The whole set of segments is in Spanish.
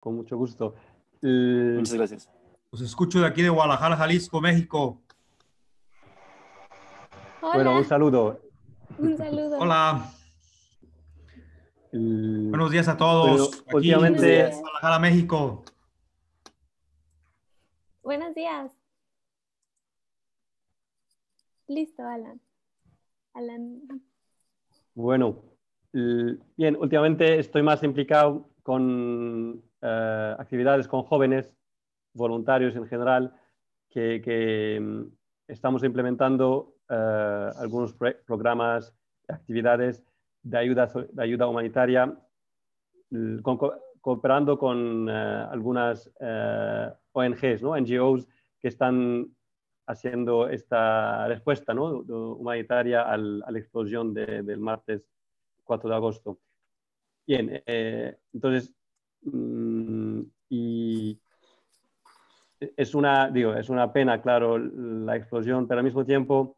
Con mucho gusto. Muchas gracias. Los escucho de aquí de Guadalajara, Jalisco, México. Bueno, un Hola, saludo. un saludo. Hola, buenos días a Bueno, todos. Aquí Buenos últimamente, de días. Guadalajara, México. Buenos días. Listo, Alan. Alan. bueno, bien, últimamente estoy más implicado con actividades con jóvenes, voluntarios en general, que estamos implementando algunos programas, actividades de ayuda humanitaria, cooperando con algunas ONGs, ¿no? NGOs que están haciendo esta respuesta, ¿no? Humanitaria a la explosión del martes 4 de agosto. Bien, entonces, y es una pena, claro, la explosión, pero al mismo tiempo,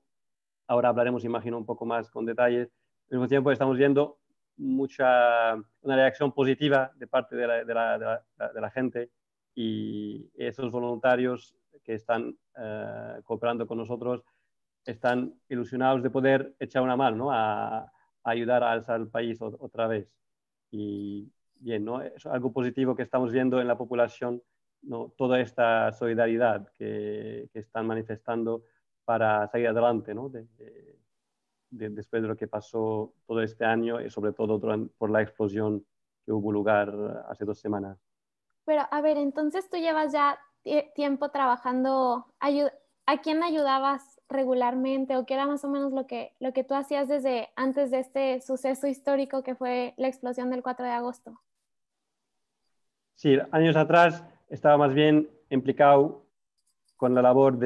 ahora hablaremos, imagino, un poco más con detalles, al mismo tiempo estamos viendo una reacción positiva de parte de la gente, y esos voluntarios que están cooperando con nosotros están ilusionados de poder echar una mano, ¿no? A ayudar a alzar el país otra vez. Y bien, ¿no? Es algo positivo que estamos viendo en la población, ¿no? Toda esta solidaridad que están manifestando para salir adelante, ¿no? Después de lo que pasó todo este año y sobre todo por la explosión que hubo lugar hace 2 semanas. Pero a ver, entonces tú llevas ya tiempo trabajando. ¿A quién ayudabas regularmente o qué era más o menos lo que tú hacías desde antes de este suceso histórico que fue la explosión del 4 de agosto? Sí, años atrás estaba más bien implicado con la labor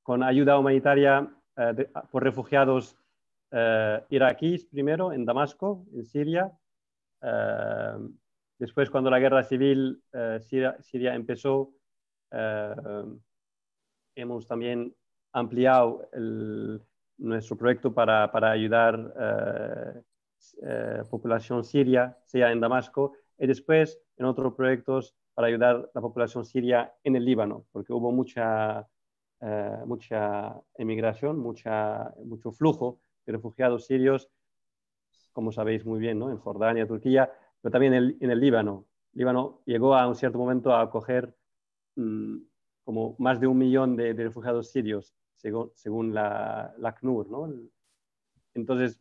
con ayuda humanitaria por refugiados iraquíes primero en Damasco, en Siria. Eh, Después, cuando la guerra civil Siria empezó, eh, hemos también ampliado nuestro proyecto para ayudar población siria, sea en Damasco, y después en otros proyectos para ayudar a la población siria en el Líbano, porque hubo mucha emigración, mucho flujo de refugiados sirios, como sabéis muy bien, ¿no? En Jordania, Turquía, pero también en el Líbano. Líbano llegó a un cierto momento a acoger como más de 1 millón de refugiados sirios, según la ACNUR, ¿no? Entonces,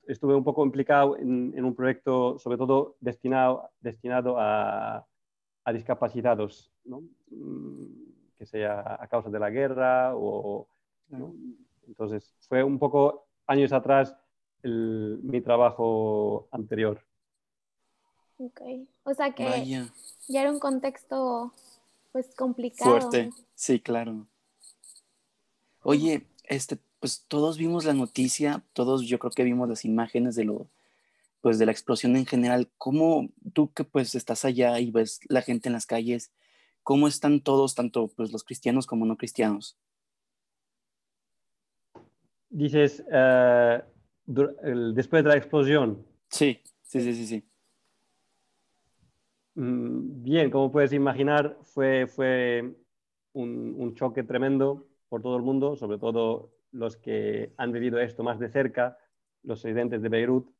estuve un poco implicado en un proyecto, sobre todo destinado a discapacitados, ¿no? Que sea a causa de la guerra ¿no? Entonces, fue un poco años atrás mi trabajo anterior. Ok. O sea que Vaya, ya era un contexto pues complicado. fuerte. Sí, claro. Oye, pues todos vimos la noticia, todos yo creo que vimos las imágenes pues de la explosión en general. ¿Cómo tú que pues estás allá y ves la gente en las calles, cómo están todos, tanto pues los cristianos como no cristianos? Dices, después de la explosión. Sí, sí, sí, sí, sí. Bien, como puedes imaginar, fue un choque tremendo por todo el mundo, sobre todo los que han vivido esto más de cerca, los residentes de Beirut,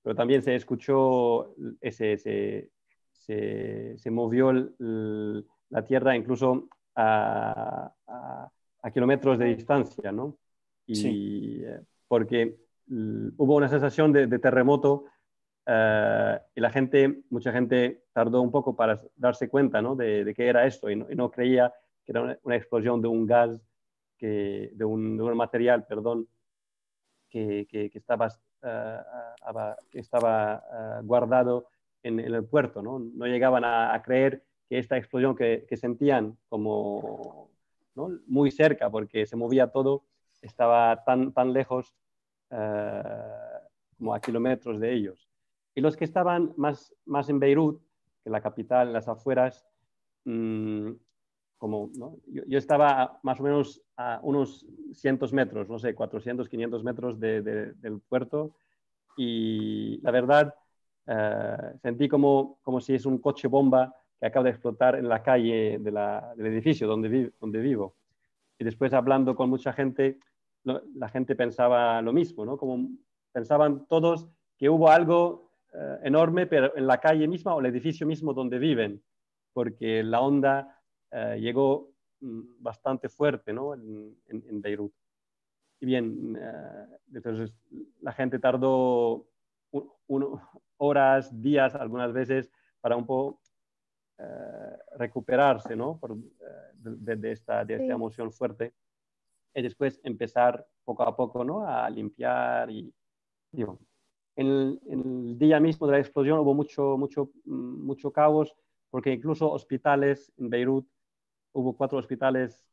pero también se escuchó, se movió la tierra incluso a kilómetros de distancia, ¿no? Sí. Y porque hubo una sensación de terremoto. Y mucha gente tardó un poco para darse cuenta, ¿no? de qué era esto, y no creía que era una explosión de un gas, de un material, perdón, que estaba guardado en el puerto, ¿no? No llegaban a creer que esta explosión que sentían como, ¿no? Muy cerca, porque se movía todo, estaba tan lejos, como a kilómetros de ellos. Y los que estaban más en Beirut, que la capital, en las afueras, como, ¿no? Yo estaba más o menos a unos cientos metros, no sé, 400, 500 metros del puerto, y la verdad Sentí como si es un coche bomba que acaba de explotar en la calle del edificio donde vivo. Y después hablando con mucha gente, la gente pensaba lo mismo, ¿no? Como pensaban todos que hubo algo enorme, pero en la calle misma o el edificio mismo donde viven, porque la onda llegó bastante fuerte, ¿no? en Beirut. Y bien, entonces la gente tardó horas, días, algunas veces, para un poco recuperarse, ¿no? De esta Sí. emoción fuerte. Y después empezar poco a poco, ¿no? A limpiar y, digo, en el día mismo de la explosión hubo mucho caos, porque incluso hospitales en Beirut, hubo 4 hospitales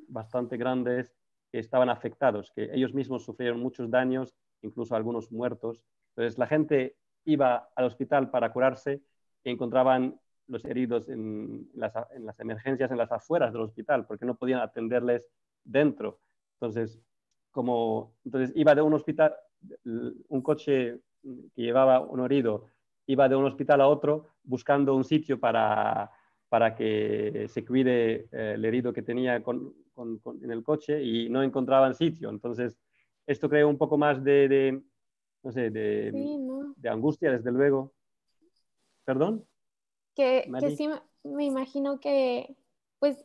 bastante grandes que estaban afectados, que ellos mismos sufrieron muchos daños, incluso algunos muertos. Entonces la gente iba al hospital para curarse y encontraban los heridos en las emergencias, en las afueras del hospital, porque no podían atenderles dentro. Entonces iba de un hospital, un coche que llevaba un herido, iba de un hospital a otro buscando un sitio para que se cuide el herido que tenía en el coche y no encontraban sitio. Entonces, esto creó un poco más no sé, Sí, ¿no? de angustia, desde luego. ¿Perdón, Que Mali? sí me imagino que, pues,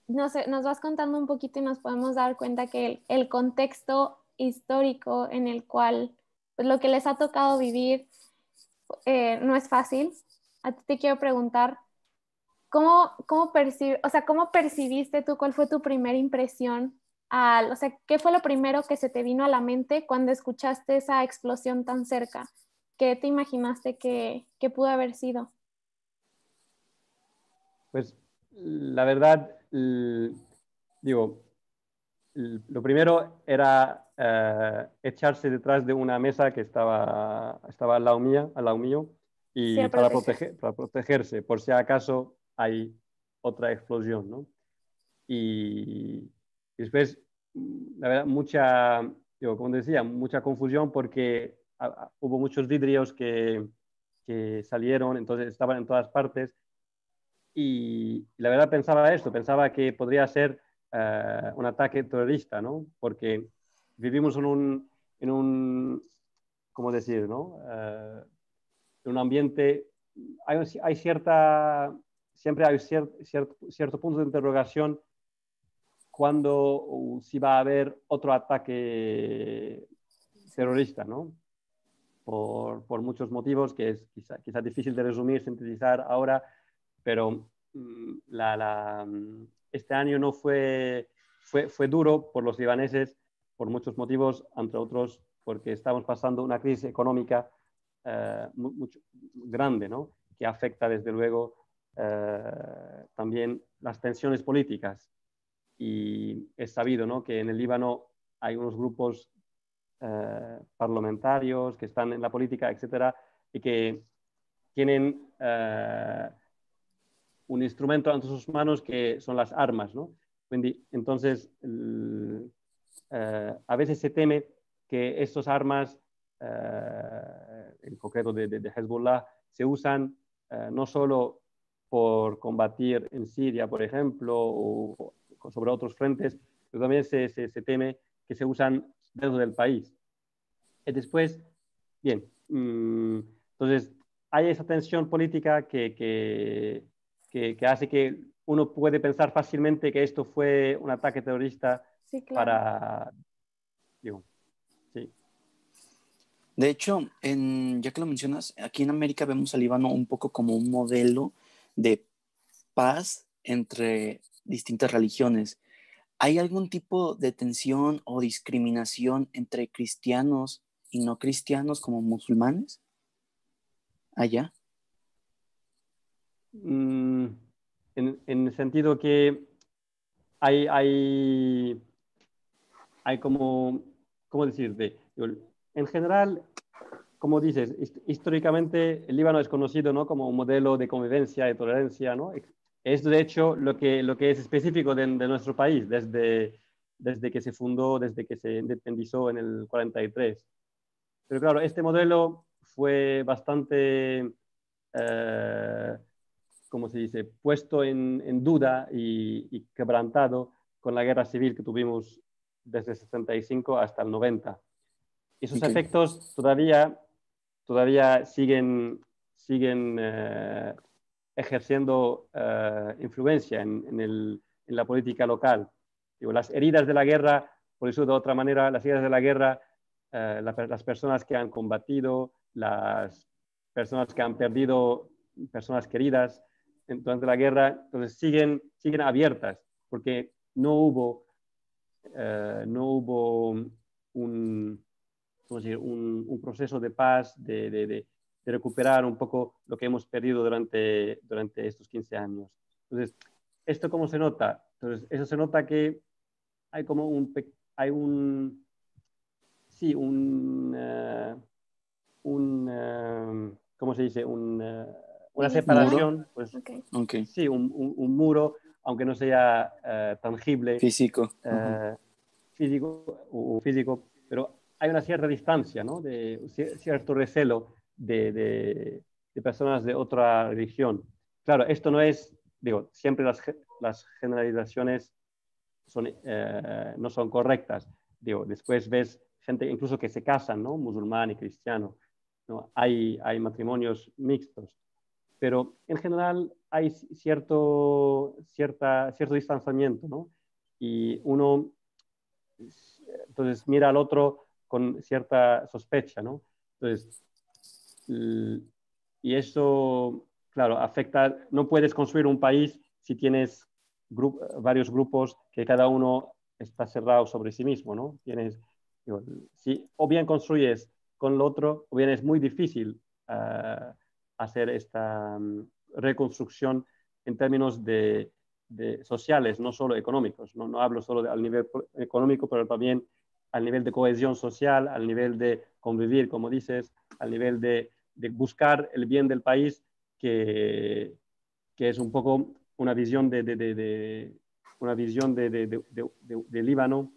no sé, nos vas contando un poquito y nos podemos dar cuenta que el contexto histórico en el cual, pues, lo que les ha tocado vivir no es fácil. A ti te quiero preguntar, ¿cómo percibiste tú? ¿Cuál fue tu primera impresión? O sea, ¿qué fue lo primero que se te vino a la mente cuando escuchaste esa explosión tan cerca? ¿Qué te imaginaste que pudo haber sido? Pues la verdad, digo, lo primero era echarse detrás de una mesa que estaba al lado mío, Sí, y a proteger. para protegerse, por si acaso hay otra explosión, ¿no? Y después, la verdad, como decía, mucha confusión porque hubo muchos vidrios que salieron, entonces estaban en todas partes. Y la verdad pensaba que podría ser un ataque terrorista, ¿no? Porque vivimos ¿cómo decir, no? En un ambiente, hay siempre hay cierto punto de interrogación cuando si va a haber otro ataque terrorista, ¿no? Por muchos motivos que es quizá difícil de resumir, sintetizar ahora, pero este año no fue duro por los libaneses por muchos motivos, entre otros porque estamos pasando una crisis económica mucho grande, ¿no? Que afecta desde luego también las tensiones políticas. Y es sabido, ¿no? Que en el Líbano hay unos grupos parlamentarios que están en la política, etcétera, y que tienen un instrumento ante sus manos que son las armas, ¿no? Entonces, a veces se teme que estas armas, en concreto de Hezbollah, se usan no solo por combatir en Siria, por ejemplo, o sobre otros frentes, pero también se teme que se usan dentro del país. Y después, bien, entonces hay esa tensión política que hace que uno puede pensar fácilmente que esto fue un ataque terrorista Sí, claro. digo, sí. De hecho, ya que lo mencionas, aquí en América vemos al Líbano un poco como un modelo de paz entre distintas religiones. ¿Hay algún tipo de tensión o discriminación entre cristianos y no cristianos como musulmanes allá? En el sentido que hay ¿cómo decirte? En general, como dices, históricamente el Líbano es conocido, ¿no? Como un modelo de convivencia, de tolerancia, ¿no? Es de hecho lo que es específico de nuestro país desde que se fundó, desde que se independizó en el 43. Pero claro, este modelo fue bastante, ¿cómo se dice?, puesto en duda y quebrantado con la guerra civil que tuvimos desde el 65 hasta el 90. Y sus efectos todavía siguen ejerciendo influencia en la política local. Digo, las heridas de la guerra, por eso de otra manera, las heridas de la guerra, las personas que han combatido, las personas que han perdido personas queridas durante la guerra, entonces siguen abiertas, porque no hubo un proceso de paz, de recuperar un poco lo que hemos perdido durante estos 15 años. Entonces, ¿esto cómo se nota? Entonces, eso se nota que hay como ¿cómo se dice? Una separación, pues, sí, un muro, aunque no sea tangible, físico, físico, pero hay una cierta distancia, ¿no? De cierto recelo de personas de otra religión. Claro, esto no es, digo, siempre las generalizaciones no son correctas. Digo, después ves gente incluso que se casan, ¿no? Musulmán y cristiano, ¿no? Hay matrimonios mixtos, pero en general hay cierto distanciamiento, ¿no? Y uno entonces mira al otro con cierta sospecha, ¿no? Entonces, y eso, claro, afecta, no puedes construir un país si tienes varios grupos que cada uno está cerrado sobre sí mismo, ¿no? Digo, si o bien construyes con el otro, o bien es muy difícil hacer esta reconstrucción en términos de sociales, no solo económicos. No hablo solo al nivel económico, pero también al nivel de cohesión social, al nivel de convivir, como dices, al nivel de buscar el bien del país, que es un poco una visión de Líbano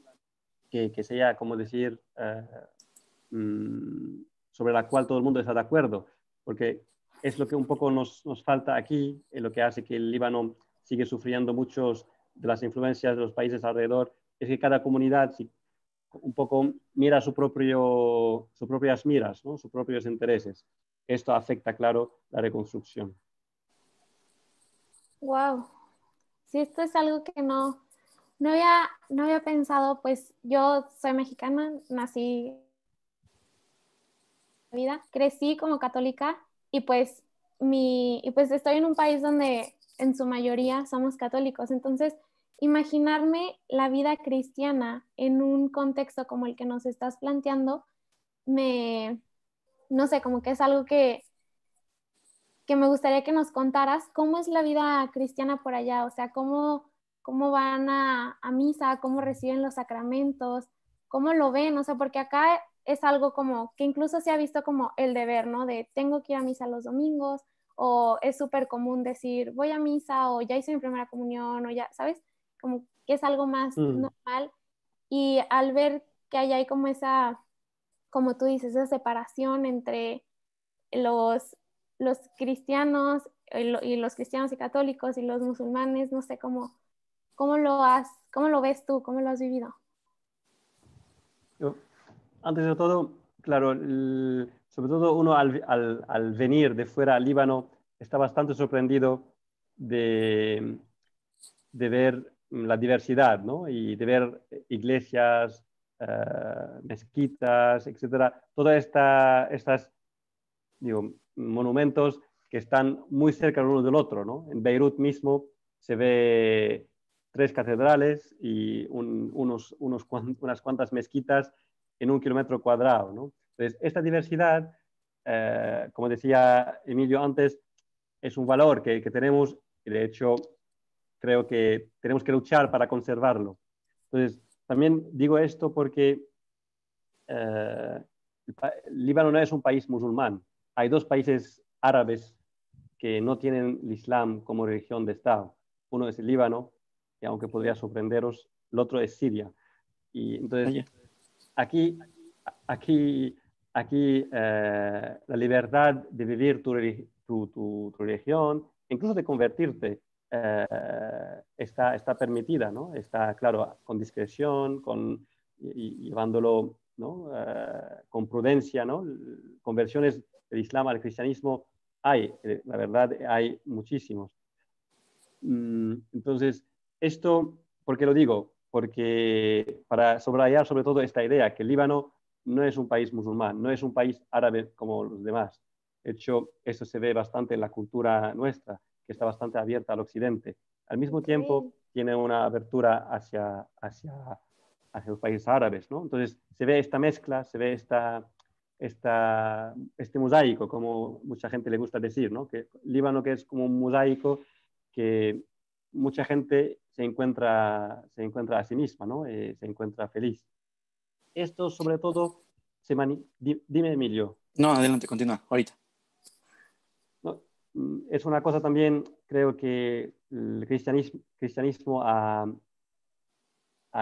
que sea, como decir, sobre la cual todo el mundo está de acuerdo, porque es lo que un poco nos falta aquí, es lo que hace que el Líbano sigue sufriendo muchos de las influencias de los países alrededor, es que cada comunidad un poco mira sus propias miras, ¿no? Sus propios intereses. Esto afecta, claro, la reconstrucción. Wow. Sí, esto es algo que no había pensado. Pues yo soy mexicana, nací vida, crecí como católica y pues estoy en un país donde en su mayoría somos católicos. Entonces, imaginarme la vida cristiana en un contexto como el que nos estás planteando, no sé, como que es algo que me gustaría que nos contaras. ¿Cómo es la vida cristiana por allá? O sea, ¿cómo van a misa? ¿Cómo reciben los sacramentos? ¿Cómo lo ven? O sea, porque acá es algo como que incluso se ha visto como el deber, ¿no? De tengo que ir a misa los domingos, o es súper común decir voy a misa, o ya hice mi primera comunión, o ya, ¿sabes? Como que es algo más normal. Y al ver que allá hay como esa, como tú dices, esa separación entre los cristianos y los cristianos y católicos y los musulmanes, no sé cómo lo ves tú, cómo lo has vivido. Antes de todo, claro, sobre todo uno al venir de fuera al Líbano está bastante sorprendido de ver la diversidad, ¿no? Y de ver iglesias, mezquitas, etcétera. Todas estas, digo, monumentos que están muy cerca el uno del otro, ¿no? En Beirut mismo se ve 3 catedrales y unas cuantas mezquitas en 1 kilómetro cuadrado, ¿no? Entonces, esta diversidad, como decía Emilio antes, es un valor que tenemos y de hecho creo que tenemos que luchar para conservarlo. Entonces, también digo esto porque Líbano no es un país musulmán. Hay 2 países árabes que no tienen el Islam como religión de Estado. Uno es el Líbano, y aunque podría sorprenderos, el otro es Siria. Y entonces, aquí aquí la libertad de vivir tu religión, incluso de convertirte, está permitida, ¿no? Está, claro, con discreción, llevándolo, ¿no? Con prudencia, ¿no? Conversiones del Islam al cristianismo hay, la verdad, hay muchísimos. Entonces, esto, ¿por qué lo digo? Porque para subrayar sobre todo esta idea, que el Líbano no es un país musulmán, no es un país árabe como los demás. De hecho, eso se ve bastante en la cultura nuestra, que está bastante abierta al occidente. Al mismo tiempo, tiene una abertura hacia los países árabes, ¿no? Entonces, se ve esta mezcla, se ve este mosaico, como mucha gente le gusta decir, ¿no? Que Líbano, que es como un mosaico que mucha gente se encuentra a sí misma, ¿no? Se encuentra feliz. Esto sobre todo dime, Emilio. No, adelante, continúa, ahorita. No, es una cosa también, creo que el cristianismo ha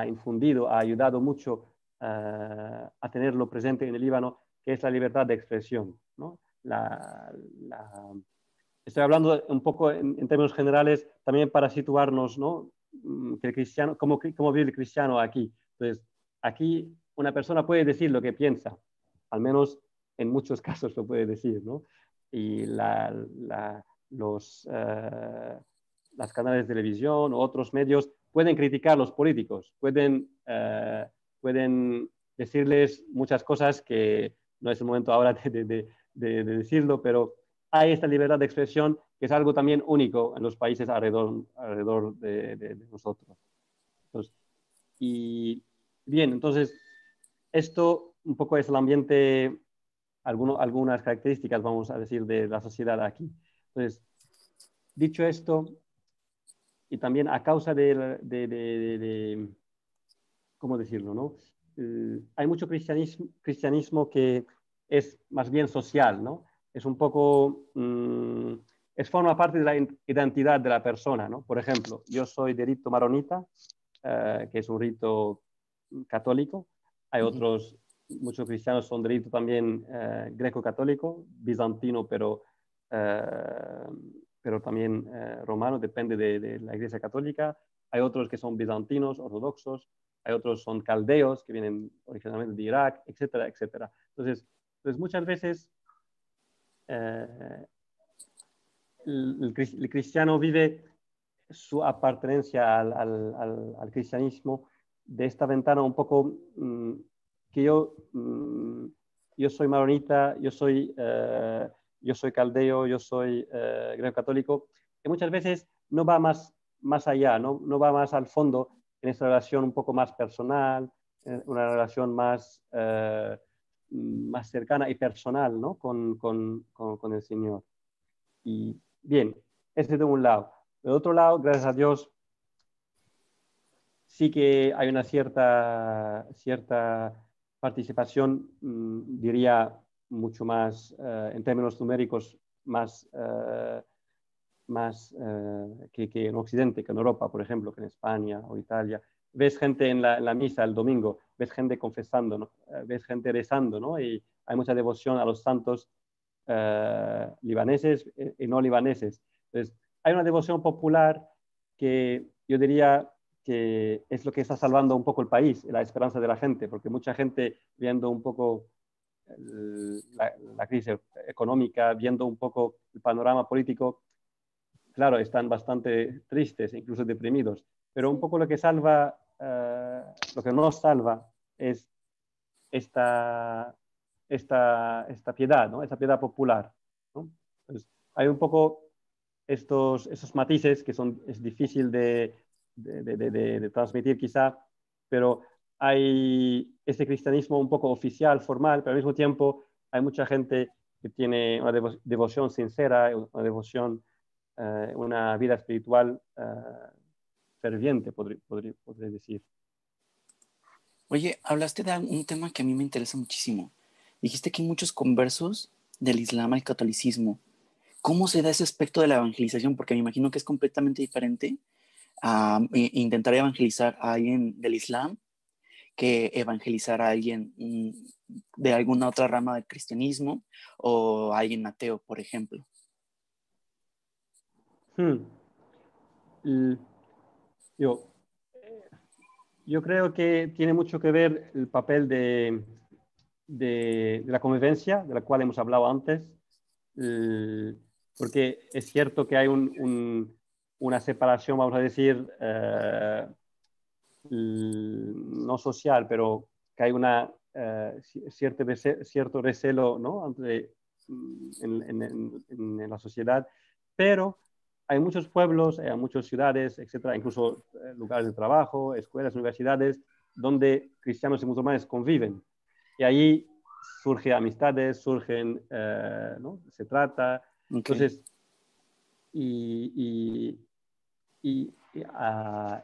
infundido, ha ayudado mucho a tenerlo presente en el Líbano, que es la libertad de expresión, ¿no? Estoy hablando un poco en términos generales también para situarnos, ¿no? Que el cristiano, ¿cómo vive el cristiano aquí? Entonces, aquí una persona puede decir lo que piensa, al menos en muchos casos lo puede decir, ¿no? Y las canales de televisión o otros medios pueden criticar a los políticos, pueden decirles muchas cosas que no es el momento ahora de decirlo, pero hay esta libertad de expresión que es algo también único en los países alrededor de nosotros. Entonces, y bien, entonces, esto un poco es el ambiente, algunas características, vamos a decir, de la sociedad aquí. Entonces, dicho esto, y también a causa ¿cómo decirlo, no? Hay mucho cristianismo que es más bien social, ¿no? Es un poco, forma parte de la identidad de la persona, ¿no? Por ejemplo, yo soy de rito maronita, que es un rito católico. Hay otros, muchos cristianos son de rito también greco-católico, bizantino, pero también romano, depende de la Iglesia Católica. Hay otros que son bizantinos, ortodoxos. Hay otros son caldeos, que vienen originalmente de Irak, etcétera, etcétera. Entonces muchas veces el cristiano vive su apartenencia al cristianismo de esta ventana un poco que yo soy maronita, yo soy caldeo, yo soy greco-católico, que muchas veces no va más allá, no va más al fondo en esta relación un poco más personal, una relación más cercana y personal, ¿no? con el Señor. Y bien, ese de un lado. De otro lado, gracias a Dios, sí que hay una cierta participación, diría mucho más, en términos numéricos, más que en Occidente, que en Europa, por ejemplo, que en España o Italia. Ves gente en la misa el domingo, ves gente confesando, ¿no? Ves gente rezando, ¿no? Y hay mucha devoción a los santos libaneses y no libaneses. Entonces, hay una devoción popular que yo diría que es lo que está salvando un poco el país, la esperanza de la gente, porque mucha gente viendo un poco la crisis económica, viendo un poco el panorama político, claro, están bastante tristes, incluso deprimidos, pero un poco lo que salva, lo que nos salva es esta piedad, ¿no? Esta piedad popular, ¿no? Entonces, hay un poco esos matices que es difícil de transmitir quizá, pero hay este cristianismo un poco oficial, formal, pero al mismo tiempo hay mucha gente que tiene una devoción sincera, una devoción, una vida espiritual ferviente, podría decir. Oye, hablaste de un tema que a mí me interesa muchísimo. Dijiste que hay muchos conversos del Islam al catolicismo. ¿Cómo se da ese aspecto de la evangelización? Porque me imagino que es completamente diferente a intentar evangelizar a alguien del Islam que evangelizar a alguien de alguna otra rama del cristianismo o alguien ateo, por ejemplo? Hmm. L- Yo, yo creo que tiene mucho que ver el papel de la convivencia, de la cual hemos hablado antes, porque es cierto que hay una separación, vamos a decir, no social, pero que hay una cierto recelo, ¿no? En la sociedad, pero hay muchos pueblos, hay muchas ciudades, etcétera, incluso lugares de trabajo, escuelas, universidades, donde cristianos y musulmanes conviven. Y ahí surgen amistades, surgen, ¿no? Se trata. Okay. Entonces,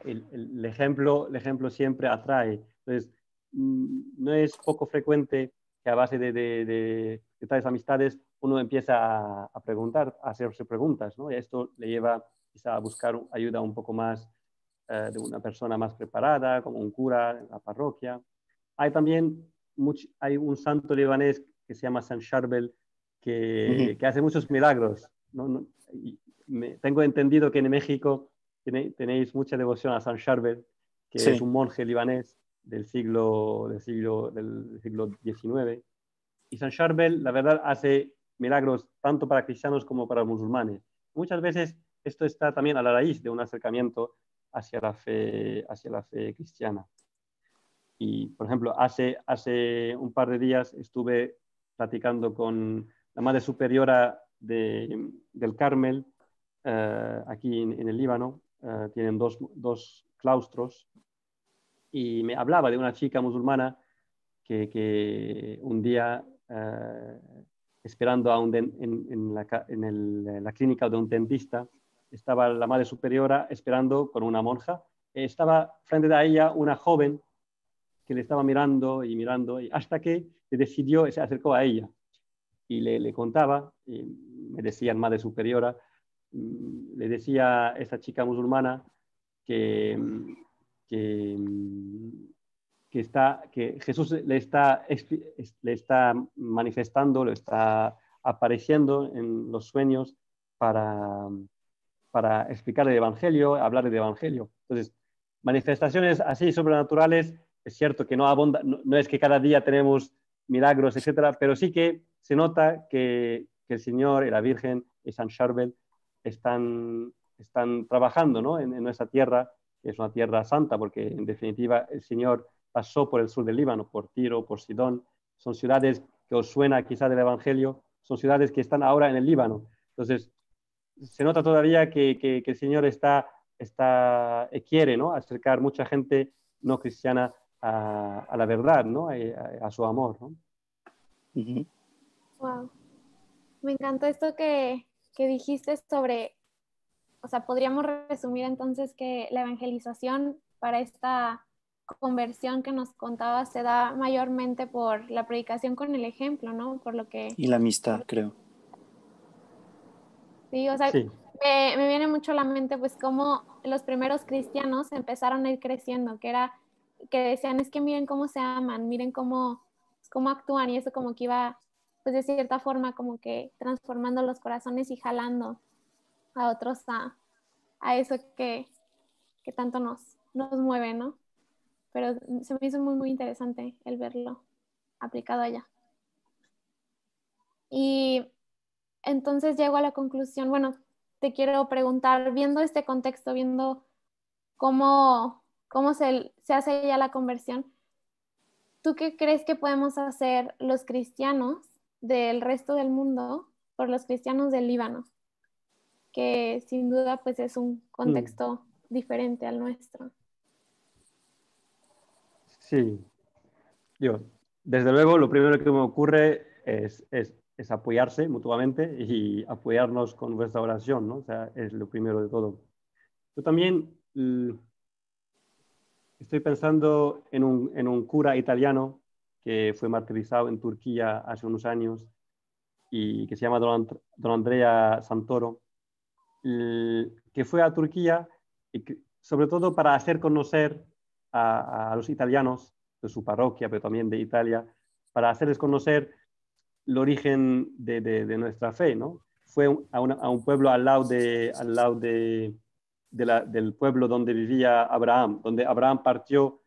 el ejemplo siempre atrae. Entonces, no es poco frecuente que a base de tales amistades uno empieza a preguntar, a hacerse preguntas, ¿no? Y esto le lleva quizá a buscar ayuda un poco más de una persona más preparada, como un cura en la parroquia. Hay también hay un santo libanés que se llama San Charbel que hace muchos milagros, ¿no? Tengo entendido que en México tenéis mucha devoción a San Charbel, que Sí. es un monje libanés del siglo XIX. Y San Charbel, la verdad, hace milagros tanto para cristianos como para musulmanes. Muchas veces esto está también a la raíz de un acercamiento hacia la fe cristiana. Y, por ejemplo, hace un par de días estuve platicando con la Madre Superiora del Carmel, aquí en el Líbano. Tienen dos claustros. Y me hablaba de una chica musulmana que un día, esperando en la clínica de un dentista, estaba la Madre Superiora esperando con una monja. Estaba frente a ella una joven que le estaba mirando y mirando, y hasta que se acercó a ella y le contaba, y me decía Madre Superiora, le decía a esta chica musulmana que, que, que Jesús le está manifestando, le está apareciendo en los sueños para explicar el Evangelio, hablar del Evangelio. Entonces, manifestaciones así sobrenaturales, es cierto que no abunda, no es que cada día tenemos milagros, etcétera, pero sí que se nota que el Señor y la Virgen y San Charbel están trabajando, ¿no? en nuestra tierra, que es una tierra santa, porque en definitiva el Señor pasó por el sur del Líbano, por Tiro, por Sidón. Son ciudades que os suena quizá del Evangelio, son ciudades que están ahora en el Líbano. Entonces, se nota todavía que el Señor quiere, ¿no? Acercar mucha gente no cristiana a la verdad, ¿no? A su amor, ¿no? Uh-huh. Wow. Me encantó esto que dijiste sobre, o sea, podríamos resumir entonces que la evangelización para esta conversión que nos contabas se da mayormente por la predicación con el ejemplo, ¿no? Por lo que... Y la amistad, creo. Sí, o sea, Sí. me viene mucho a la mente pues cómo los primeros cristianos empezaron a ir creciendo, que decían, es que miren cómo se aman, miren cómo actúan, y eso como que iba, pues de cierta forma, como que transformando los corazones y jalando a otros a eso que tanto nos mueve, ¿no? Pero se me hizo muy, muy interesante el verlo aplicado allá. Y entonces llego a la conclusión, bueno, te quiero preguntar, viendo este contexto, viendo cómo se hace ya la conversión, ¿tú qué crees que podemos hacer los cristianos del resto del mundo por los cristianos del Líbano? Que sin duda pues es un contexto diferente al nuestro. Sí. Desde luego, lo primero que me ocurre es apoyarse mutuamente y apoyarnos con vuestra oración, ¿no? O sea, es lo primero de todo. Yo también estoy pensando en un cura italiano que fue martirizado en Turquía hace unos años y que se llama Don Andrea Santoro, que fue a Turquía y sobre todo para hacer conocer a los italianos de su parroquia, pero también de Italia, para hacerles conocer el origen de nuestra fe, ¿no? Fue a un pueblo al lado del pueblo donde vivía Abraham, donde Abraham partió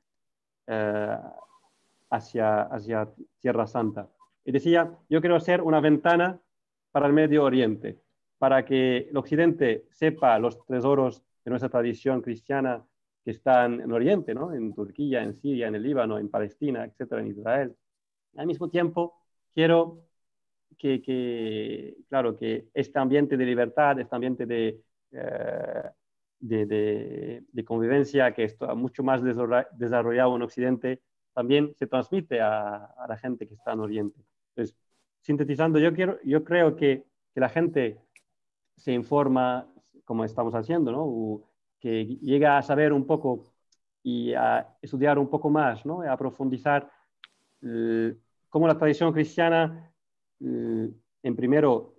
hacia Tierra Santa. Y decía, yo quiero ser una ventana para el Medio Oriente, para que el Occidente sepa los tesoros de nuestra tradición cristiana que están en Oriente, ¿no? En Turquía, en Siria, en el Líbano, en Palestina, etcétera, en Israel. Al mismo tiempo, quiero claro, que este ambiente de libertad, este ambiente de convivencia que está mucho más desarrollado en Occidente, también se transmite a la gente que está en Oriente. Entonces, sintetizando, yo creo que la gente se informa como estamos haciendo, ¿no? O que llega a saber un poco y a estudiar un poco más, ¿no? A profundizar cómo la tradición cristiana en primero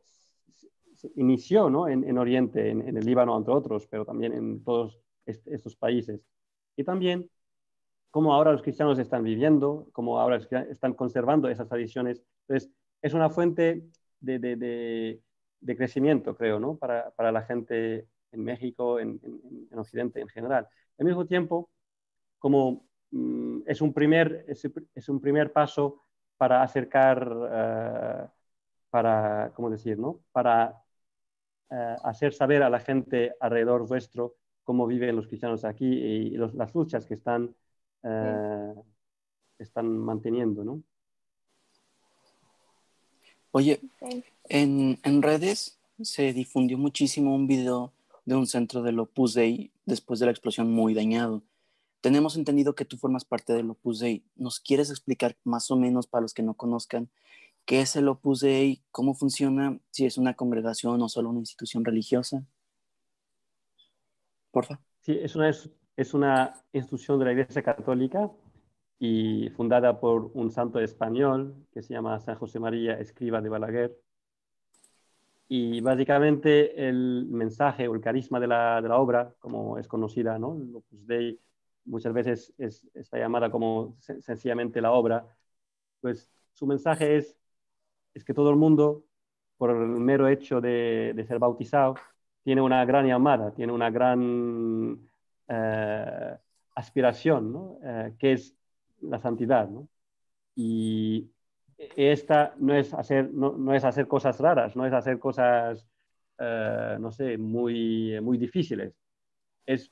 se inició, ¿no? en Oriente, en el Líbano, entre otros, pero también en todos estos países. Y también cómo ahora los cristianos están viviendo, cómo ahora están conservando esas tradiciones. Entonces, es una fuente de crecimiento, creo, ¿no? Para la gente en México, en Occidente en general. Al mismo tiempo, como es un primer paso para acercar, ¿cómo decir, no? Para hacer saber a la gente alrededor vuestro cómo viven los cristianos aquí y las luchas que están manteniendo, ¿no? Oye, en redes se difundió muchísimo un video de un centro del Opus Dei después de la explosión muy dañado. Tenemos entendido que tú formas parte del Opus Dei. ¿Nos quieres explicar más o menos, para los que no conozcan, qué es el Opus Dei, cómo funciona, si es una congregación o solo una institución religiosa? Porfa. Sí, es una institución de la Iglesia Católica y fundada por un santo español que se llama San José María Escrivá de Balaguer. Y básicamente el mensaje o el carisma de la obra, como es conocida, ¿no? El Opus Dei muchas veces está llamada como sencillamente la obra, pues su mensaje es que todo el mundo, por el mero hecho de ser bautizado, tiene una gran llamada, tiene una gran aspiración, ¿no? Que es la santidad, ¿no? Y esta no es hacer cosas raras, no es hacer cosas, no sé, muy difíciles. Es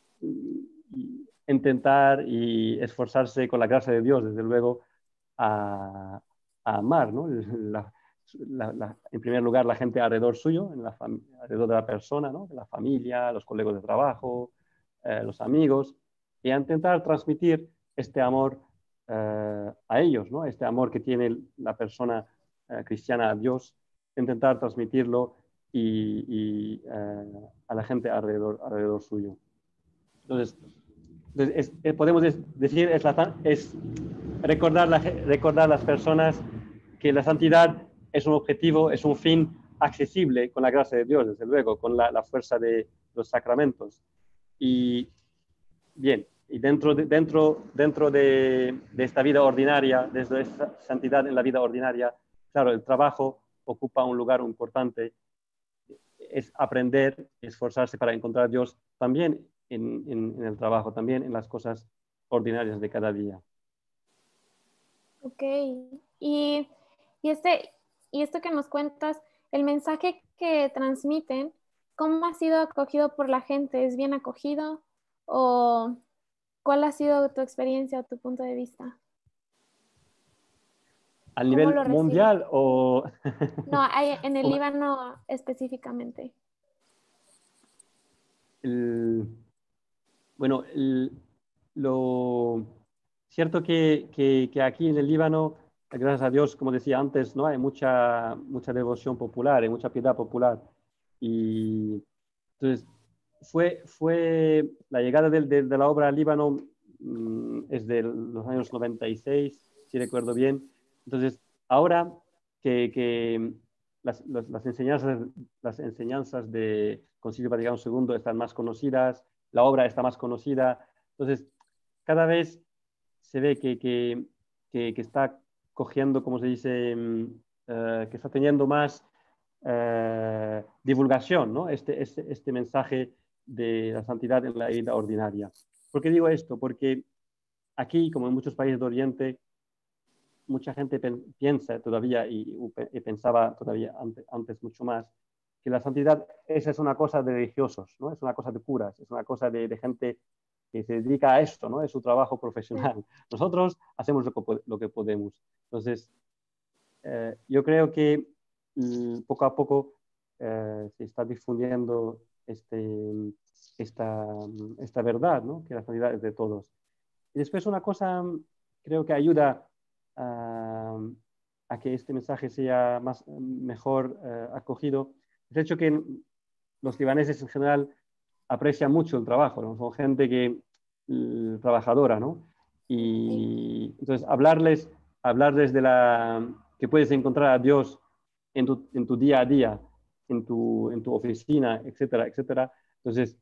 intentar y esforzarse con la gracia de Dios, desde luego, a amar, ¿no? En primer lugar, la gente alrededor suyo, alrededor de la persona, ¿no? La familia, los colegas de trabajo, los amigos, y a intentar transmitir este amor a ellos, ¿no? Este amor que tiene la persona cristiana a Dios, intentar transmitirlo a la gente alrededor suyo. Entonces podemos decir, es recordar a las personas que la santidad es un objetivo, es un fin accesible con la gracia de Dios, desde luego, con la fuerza de los sacramentos. Y bien, y dentro de esta vida ordinaria, desde esta santidad en la vida ordinaria, claro, el trabajo ocupa un lugar importante. Es aprender, esforzarse para encontrar a Dios también en el trabajo, también en las cosas ordinarias de cada día. Ok, y esto que nos cuentas, el mensaje que transmiten, ¿cómo ha sido acogido por la gente? ¿Es bien acogido? ¿O cuál ha sido tu experiencia o tu punto de vista? ¿A nivel mundial o...? No, en el Líbano específicamente. Bueno, lo cierto que aquí en el Líbano, gracias a Dios, como decía antes, ¿no? Hay mucha devoción popular, hay mucha piedad popular. Y entonces fue la llegada de la obra al Líbano es de los años 96, si recuerdo bien. Entonces, ahora que las enseñanzas de Concilio Vaticano II están más conocidas, la obra está más conocida, entonces cada vez se ve que está cogiendo, como se dice, que está teniendo más divulgación, ¿no? Este mensaje de la santidad en la vida ordinaria. ¿Por qué digo esto? Porque aquí, como en muchos países de Oriente, mucha gente piensa todavía y pensaba todavía antes mucho más, que la santidad esa es una cosa de religiosos, ¿no? Es una cosa de curas, es una cosa de gente que se dedica a esto, ¿no? Es su trabajo profesional. Sí. Nosotros hacemos lo que podemos. Entonces, yo creo que poco a poco se está difundiendo esta verdad, ¿no? Que la santidad es de todos. Y después una cosa creo que ayuda a que este mensaje sea mejor acogido, es el hecho que los libaneses en general aprecian mucho el trabajo, ¿no? Son gente trabajadora, ¿no? Y entonces hablarles que puedes encontrar a Dios en tu día a día, en tu oficina, etcétera, etcétera. Entonces,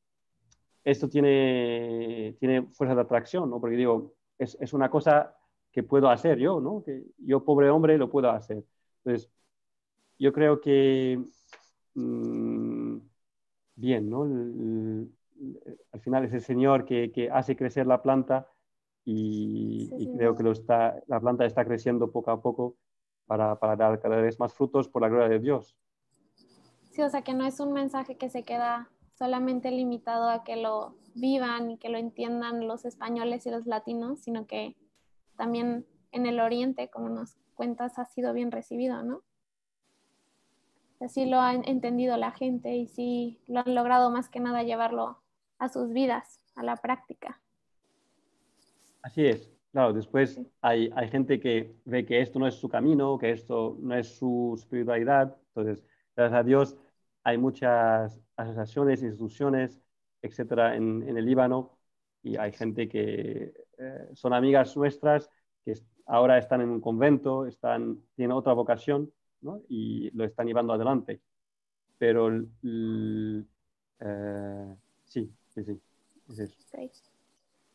esto tiene fuerza de atracción, ¿no? Porque digo, es una cosa que puedo hacer yo, ¿no? Que yo, pobre hombre, lo puedo hacer. Entonces, yo creo que bien, ¿no? Al final es el Señor que hace crecer la planta y creo que la planta está creciendo poco a poco para dar cada vez más frutos por la gloria de Dios. Sí, o sea que no es un mensaje que se queda solamente limitado a que lo vivan y que lo entiendan los españoles y los latinos, sino que también en el Oriente, como nos cuentas, ha sido bien recibido, ¿no? Así lo ha entendido la gente y sí lo han logrado más que nada llevarlo a sus vidas, a la práctica. Así es. Claro, después hay gente que ve que esto no es su camino, que esto no es su espiritualidad. Entonces, gracias a Dios, hay muchas asociaciones, instituciones, etcétera, en el Líbano, y hay gente que son amigas nuestras que ahora están en un convento, tienen otra vocación, ¿no? Y lo están llevando adelante. Pero sí, es eso. Okay.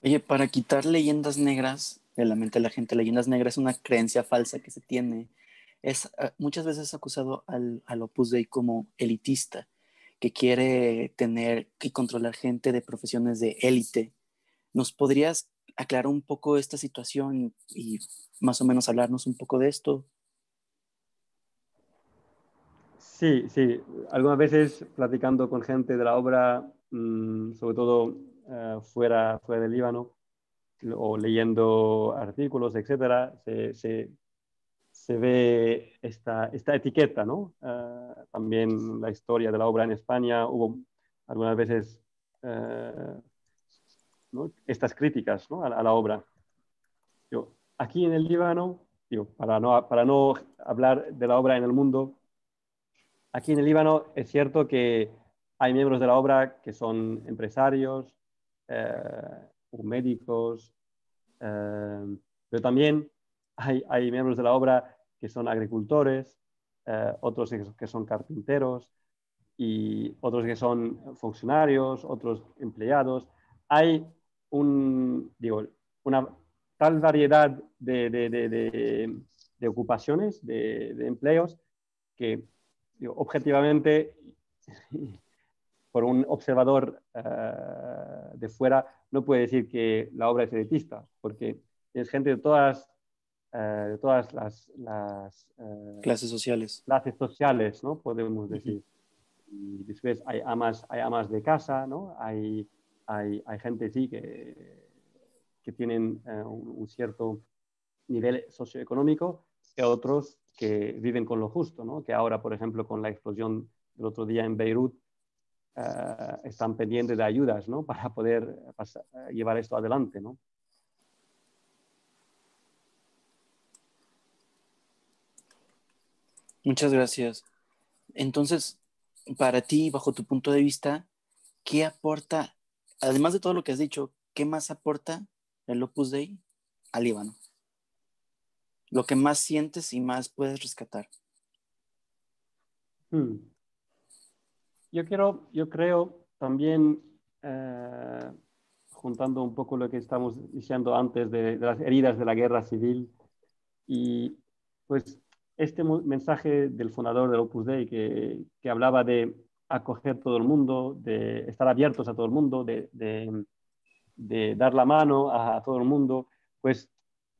Oye, para quitar leyendas negras de la mente de la gente, leyendas negras es una creencia falsa que se tiene. Muchas veces acusado al Opus Dei como elitista, que quiere tener y controlar gente de profesiones de élite. ¿Nos podrías aclarar un poco esta situación y más o menos hablarnos un poco de esto? Sí. Algunas veces platicando con gente de la obra, sobre todo fuera del Líbano, o leyendo artículos, etcétera, se ve esta etiqueta, ¿no? También la historia de la obra en España, hubo algunas veces ¿no? Estas críticas, ¿no? a la obra. Aquí en el Líbano, para no hablar de la obra en el mundo, aquí en el Líbano es cierto que hay miembros de la obra que son empresarios o médicos, pero también hay miembros de la obra que son agricultores, otros que son carpinteros y otros que son funcionarios, otros empleados. Hay una tal variedad de ocupaciones, de empleos, que objetivamente, por un observador de fuera, no puede decir que la obra es elitista, porque es gente de todas las clases sociales. Clases sociales, ¿no? Podemos decir. Y después hay amas de casa, ¿no? Hay gente, sí, que tienen un cierto nivel socioeconómico, y otros que viven con lo justo, ¿no? Que ahora, por ejemplo, con la explosión del otro día en Beirut, están pendientes de ayudas, ¿no? Para poder llevar esto adelante, ¿no? Muchas gracias. Entonces, para ti, bajo tu punto de vista, ¿qué aporta, además de todo lo que has dicho, qué más aporta el Opus Dei al Líbano? Lo que más sientes y más puedes rescatar. Yo creo también, juntando un poco lo que estamos diciendo antes de las heridas de la guerra civil y pues este mensaje del fundador del Opus Dei que hablaba de acoger todo el mundo, de estar abiertos a todo el mundo, de dar la mano a todo el mundo, pues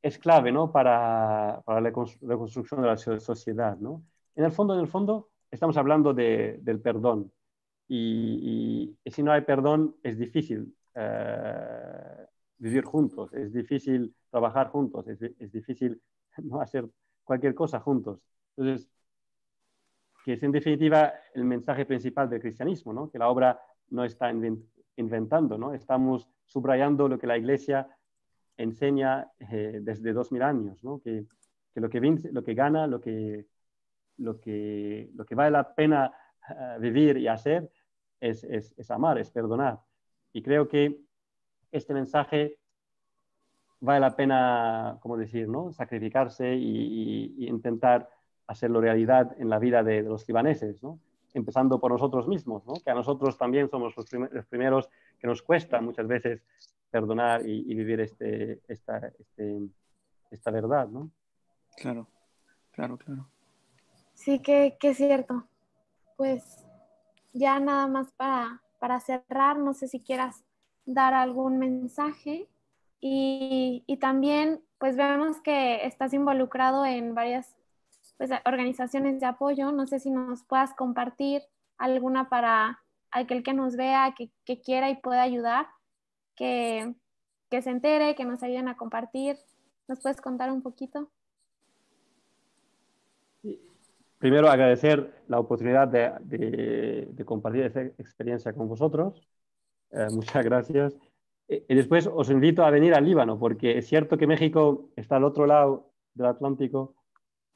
es clave, ¿no? Para la reconstrucción de la sociedad, ¿no? En el fondo, estamos hablando del perdón. Y si no hay perdón, es difícil vivir juntos, es difícil trabajar juntos, es difícil no hacer cualquier cosa juntos. Entonces, que es en definitiva el mensaje principal del cristianismo, ¿no? Que la obra no está inventando, ¿no? Estamos subrayando lo que la Iglesia enseña desde 2000 años, ¿no? Que lo que gana, lo que vale la pena vivir y hacer es amar, es perdonar. Y creo que este mensaje vale la pena, como decir, ¿no? Sacrificarse y intentar hacerlo realidad en la vida de los libaneses, ¿no? Empezando por nosotros mismos, ¿no? Que a nosotros también somos los primeros que nos cuesta muchas veces perdonar y vivir esta verdad, ¿no? Claro, claro, claro. Sí, que es cierto. Pues ya nada más para cerrar, no sé si quieras dar algún mensaje y también pues vemos que estás involucrado en varias pues, organizaciones de apoyo, no sé si nos puedas compartir alguna para aquel que nos vea, que quiera y pueda ayudar, que, que se entere, que nos ayuden a compartir. ¿Nos puedes contar un poquito? Primero, agradecer la oportunidad de compartir esta experiencia con vosotros. Muchas gracias. Y después os invito a venir al Líbano, porque es cierto que México está al otro lado del Atlántico,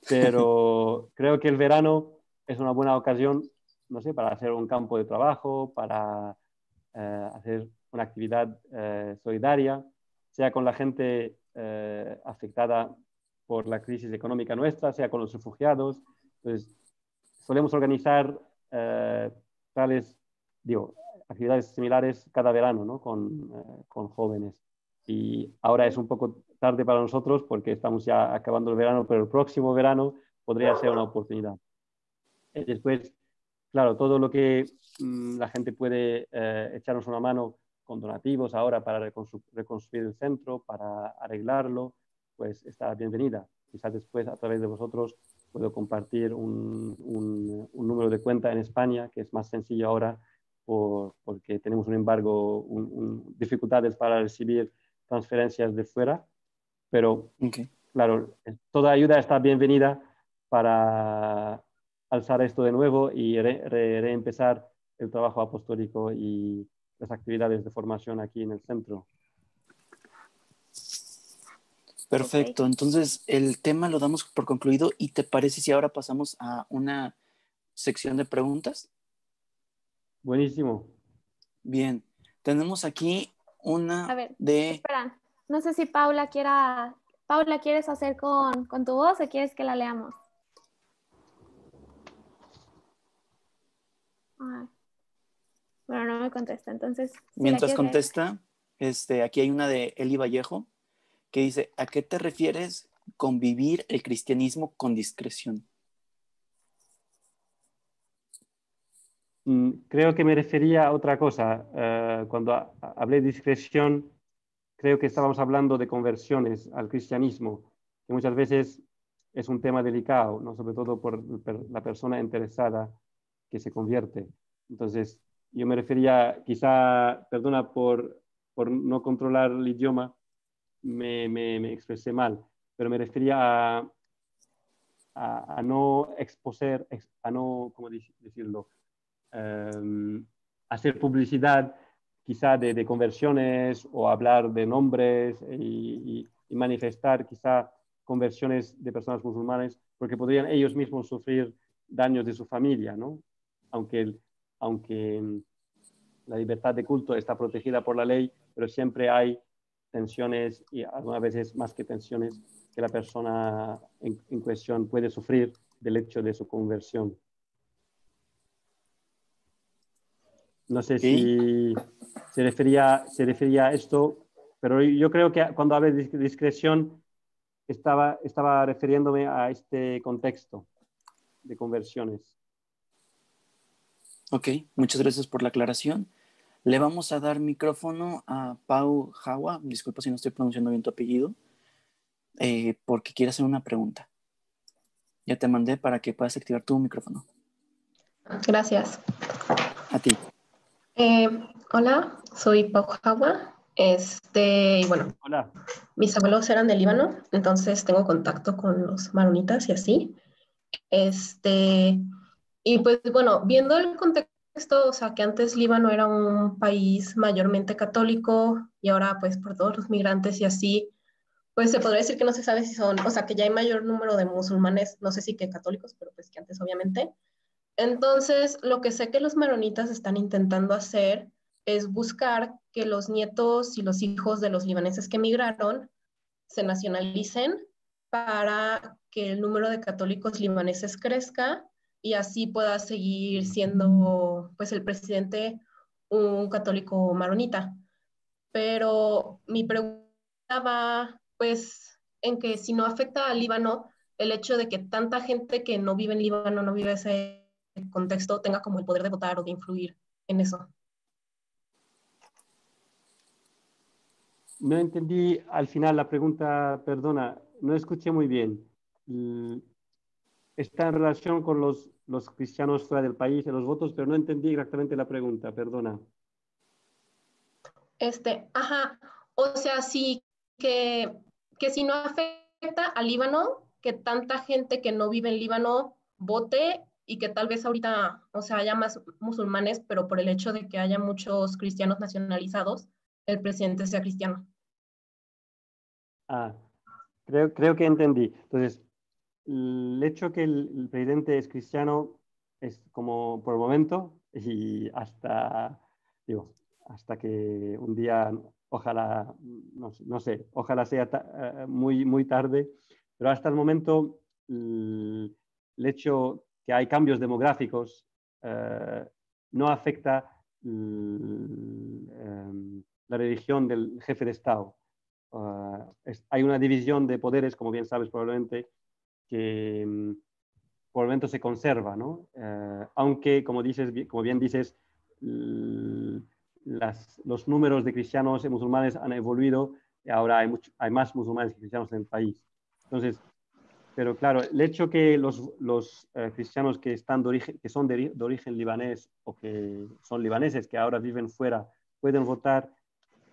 pero creo que el verano es una buena ocasión, no sé, para hacer un campo de trabajo, para hacer una actividad solidaria, sea con la gente afectada por la crisis económica nuestra, sea con los refugiados. Entonces, solemos organizar tales, digo, actividades similares cada verano, ¿no? Con jóvenes. Y ahora es un poco tarde para nosotros porque estamos ya acabando el verano, pero el próximo verano podría ser una oportunidad. Después, claro, todo lo que la gente puede echarnos una mano con donativos ahora para reconstruir el centro, para arreglarlo, pues está bienvenida. Quizás después, a través de vosotros, puedo compartir un número de cuenta en España, que es más sencillo ahora porque tenemos un embargo, dificultades para recibir transferencias de fuera, pero Okay. claro, toda ayuda está bienvenida para alzar esto de nuevo y reempezar el trabajo apostólico y las actividades de formación aquí en el centro. Perfecto, Okay. entonces el tema lo damos por concluido y ¿te parece si ahora pasamos a una sección de preguntas? Buenísimo. Bien, tenemos aquí una A ver, de... espera, no sé si Paula ¿quieres hacer con tu voz o quieres que la leamos? Ay, bueno, no me contesta, entonces, si la Mientras quieres leer. contesta, aquí hay una de Eli Vallejo que dice, ¿a qué te refieres con vivir el cristianismo con discreción? Creo que me refería a otra cosa. Cuando hablé de discreción, creo que estábamos hablando de conversiones al cristianismo, que muchas veces es un tema delicado, ¿no? Sobre todo por la persona interesada que se convierte. Entonces, yo me refería, quizá, perdona por no controlar el idioma, me expresé mal, pero me refería a no exponer, a no, ¿cómo decirlo? Hacer publicidad quizá de conversiones o hablar de nombres y manifestar quizá conversiones de personas musulmanes, porque podrían ellos mismos sufrir daños de su familia, ¿no? Aunque la libertad de culto está protegida por la ley, pero siempre hay tensiones y algunas veces más que tensiones que la persona en cuestión puede sufrir del hecho de su conversión. No sé ¿Sí? si se refería a esto, pero yo creo que cuando hablo de discreción estaba refiriéndome a este contexto de conversiones. Ok, muchas gracias por la aclaración. Le vamos a dar micrófono a Pau Jawa, disculpa si no estoy pronunciando bien tu apellido, porque quiere hacer una pregunta. Ya te mandé para que puedas activar tu micrófono. Gracias. A ti. Hola, soy Pau Jawa. Y bueno, Hola. mis abuelos eran del Líbano, entonces tengo contacto con los maronitas y así. Y pues bueno, viendo el contexto, o sea, que antes Líbano era un país mayormente católico y ahora pues por todos los migrantes y así, pues se podría decir que no se sabe si son, o sea, que ya hay mayor número de musulmanes, no sé si que católicos, pero pues que antes obviamente. Entonces, lo que sé que los maronitas están intentando hacer es buscar que los nietos y los hijos de los libaneses que emigraron se nacionalicen para que el número de católicos libaneses crezca y así pueda seguir siendo pues el presidente un católico maronita. Pero mi pregunta va pues en que si no afecta al Líbano el hecho de que tanta gente que no vive en Líbano, no vive ese contexto, tenga como el poder de votar o de influir en eso. No entendí al final la pregunta, perdona, no escuché muy bien. Está en relación con los cristianos fuera del país, de los votos, pero no entendí exactamente la pregunta, perdona. Ajá, o sea, sí que si no afecta al Líbano, que tanta gente que no vive en Líbano vote y que tal vez ahorita, o sea, haya más musulmanes, pero por el hecho de que haya muchos cristianos nacionalizados, el presidente sea cristiano. Ah, creo que entendí. Entonces, el hecho que el presidente es cristiano es como por el momento y digo, hasta que un día, ojalá, no sé, ojalá sea muy tarde, pero hasta el momento el hecho que hay cambios demográficos no afecta la religión del jefe de Estado. Hay una división de poderes, como bien sabes probablemente, que por el momento se conserva, ¿no? Aunque, como bien dices, los números de cristianos y musulmanes han evoluido y ahora hay más musulmanes que cristianos en el país. Entonces, pero claro, el hecho que los cristianos que son de origen libanés o que son libaneses, que ahora viven fuera, pueden votar,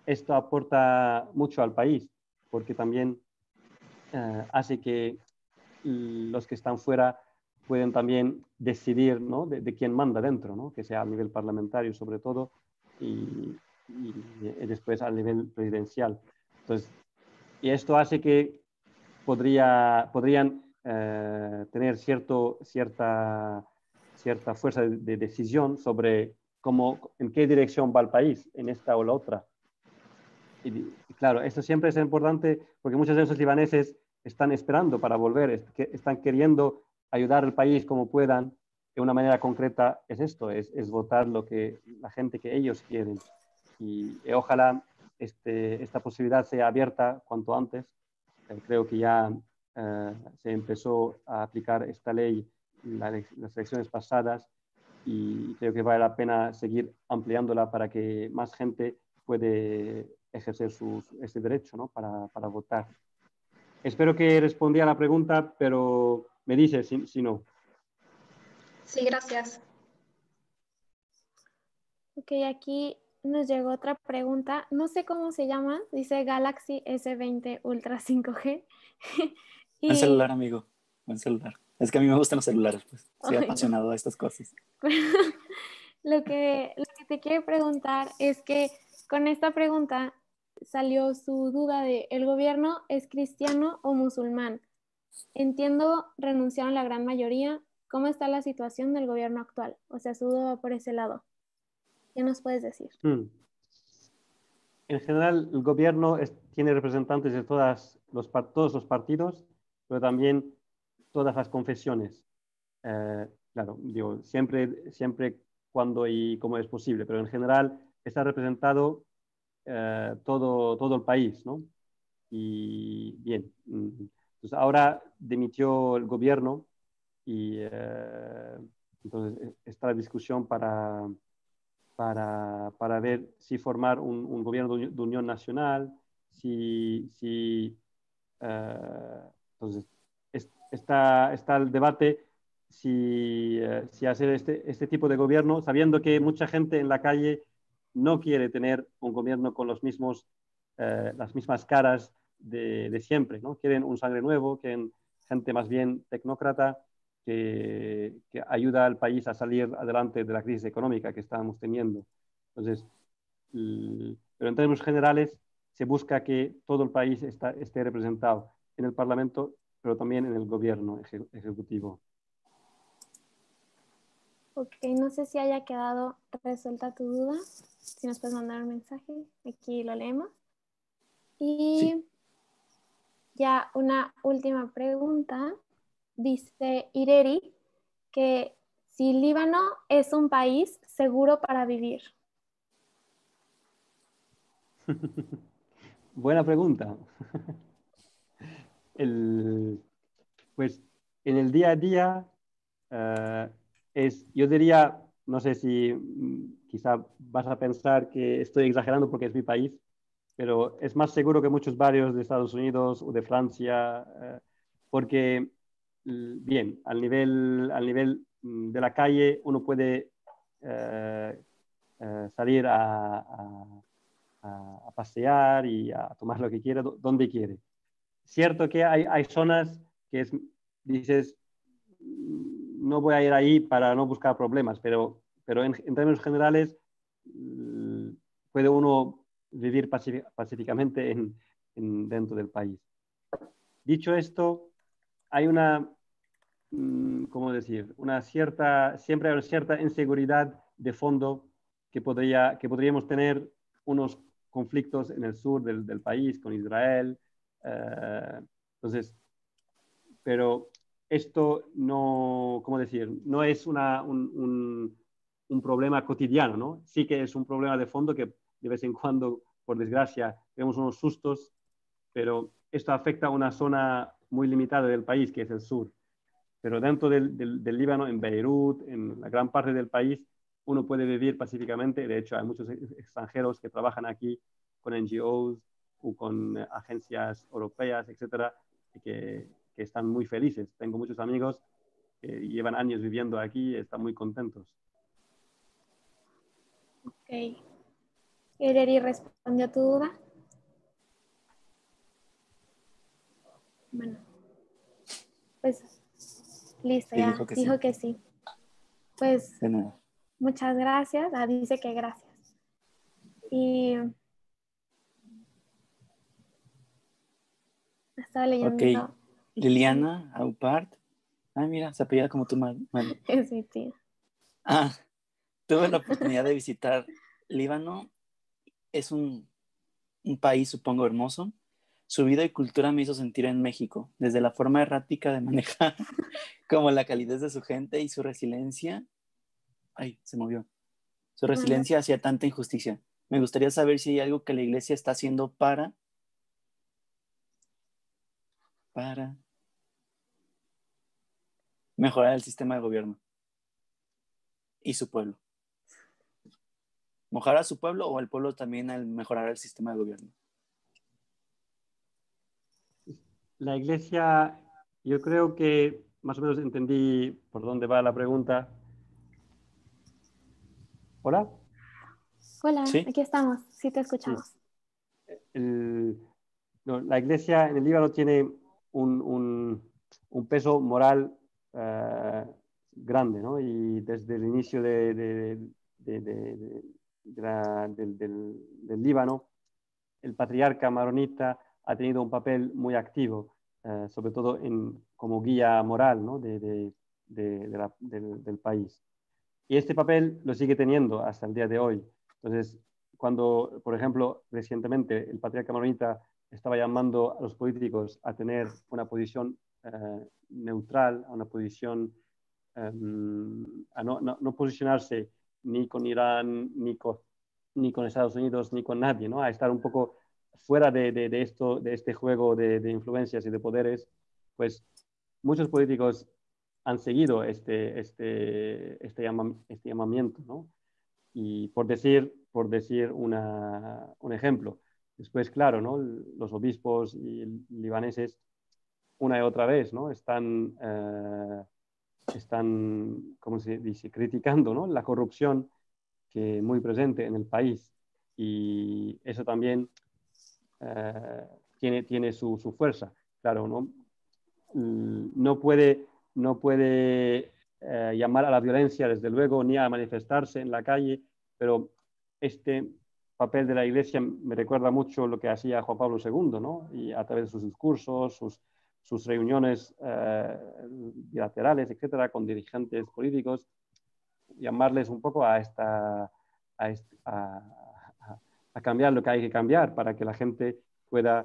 esto aporta mucho al país, porque también hace que los que están fuera pueden también decidir, ¿no? de quién manda dentro, ¿no? Que sea a nivel parlamentario sobre todo y después a nivel presidencial. Entonces, y esto hace que podrían tener cierta fuerza de decisión sobre en qué dirección va el país, en esta o la otra. Y claro, esto siempre es importante porque muchos de esos libaneses están esperando para volver, están queriendo ayudar al país como puedan. De una manera concreta es esto, es votar la gente que ellos quieren. Y ojalá esta posibilidad sea abierta cuanto antes. Creo que ya se empezó a aplicar esta ley en las elecciones pasadas y creo que vale la pena seguir ampliándola para que más gente puede ejercer este derecho, ¿no? para votar. Espero que respondí a la pregunta, pero me dice si no. Sí, gracias. Ok, aquí nos llegó otra pregunta. No sé cómo se llama. Dice Galaxy S20 Ultra 5G. Buen celular, amigo. Buen celular. Es que a mí me gustan los celulares, pues. Soy apasionado No. de estas cosas. Lo que te quiero preguntar es que con esta pregunta salió su duda de ¿el gobierno es cristiano o musulmán? Entiendo, renunciaron la gran mayoría. ¿Cómo está la situación del gobierno actual? O sea, su duda va por ese lado. ¿Qué nos puedes decir? En general, el gobierno tiene representantes de todos los partidos, pero también todas las confesiones. Claro, digo, siempre cuando y como es posible, pero en general está representado todo el país, ¿no? Y bien, Entonces, ahora dimitió el gobierno y entonces está la discusión para ver si formar un gobierno de unión nacional, entonces está el debate si hacer este tipo de gobierno, sabiendo que mucha gente en la calle no quiere tener un gobierno con las mismas caras de siempre, ¿no? Quieren un sangre nuevo, quieren gente más bien tecnócrata que ayuda al país a salir adelante de la crisis económica que estamos teniendo. Entonces, pero en términos generales, se busca que todo el país esté representado en el Parlamento, pero también en el gobierno ejecutivo. Ok, no sé si haya quedado resuelta tu duda. Si nos puedes mandar un mensaje, aquí lo leemos. Y Sí. ya una última pregunta. Dice Ireri que si Líbano es un país seguro para vivir. Buena pregunta. Pues en el día a día yo diría, no sé si quizá vas a pensar que estoy exagerando porque es mi país, pero es más seguro que muchos barrios de Estados Unidos o de Francia, porque, bien, al nivel de la calle uno puede salir a pasear y a tomar lo que quiera, donde quiere. Cierto que hay zonas que dices, no voy a ir ahí para no buscar problemas, pero en términos generales puede uno vivir pacíficamente dentro del país. Dicho esto, hay ¿cómo decir? Siempre hay una cierta inseguridad de fondo que podríamos tener unos conflictos en el sur del país con Israel. Entonces, pero esto no, ¿cómo decir? No es un problema cotidiano, ¿no? Sí que es un problema de fondo que de vez en cuando, por desgracia, vemos unos sustos, pero esto afecta a una zona muy limitada del país, que es el sur. Pero dentro del Líbano, en Beirut, en la gran parte del país, uno puede vivir pacíficamente. De hecho, hay muchos extranjeros que trabajan aquí con NGOs o con agencias europeas, etcétera, que están muy felices. Tengo muchos amigos que llevan años viviendo aquí y están muy contentos. Ok. Ireri respondió tu duda. Bueno, pues listo, Sí, ya dijo que dijo sí. que sí. Pues De nada. muchas gracias. Dice que gracias. Y estaba Ok. leyendo. Liliana Aupart. Ah, mira, se apellida como tu madre. Es mi tía. Ah, tuve la oportunidad de visitar Líbano. Es un país, supongo, hermoso. Su vida y cultura me hizo sentir en México, desde la forma errática de manejar, como la calidez de su gente y su resiliencia. Ay, se movió. Su resiliencia hacia tanta injusticia. Me gustaría saber si hay algo que la iglesia está haciendo para mejorar el sistema de gobierno y su pueblo. ¿Mejorar a su pueblo o al pueblo también al mejorar el sistema de gobierno? La iglesia, yo creo que más o menos entendí por dónde va la pregunta. ¿Hola? Hola, ¿Sí? aquí estamos. Sí, te Sí. escuchamos. La iglesia en el Líbano tiene un peso moral grande, ¿no? Y desde el inicio del Líbano, el patriarca maronita ha tenido un papel muy activo, sobre todo como guía moral, ¿no? del país. Y este papel lo sigue teniendo hasta el día de hoy. Entonces, cuando, por ejemplo, recientemente el patriarca maronita estaba llamando a los políticos a tener una posición neutral, a una posición, a no posicionarse ni con Irán, ni con Estados Unidos, ni con nadie, ¿no? A estar un poco fuera de este juego de influencias y de poderes. pues muchos políticos han seguido este llamamiento, ¿no? Y por decir un ejemplo, después, claro, ¿no? Los obispos y libaneses una y otra vez, ¿no? Están, ¿cómo se dice?, criticando, ¿no?, la corrupción que es muy presente en el país. Y eso también tiene su fuerza. Claro, ¿no? No puede llamar a la violencia, desde luego, ni a manifestarse en la calle, pero este papel de la Iglesia me recuerda mucho lo que hacía Juan Pablo II, ¿no? Y a través de sus discursos, sus reuniones bilaterales, etcétera, con dirigentes políticos, llamarles un poco a cambiar lo que hay que cambiar para que la gente pueda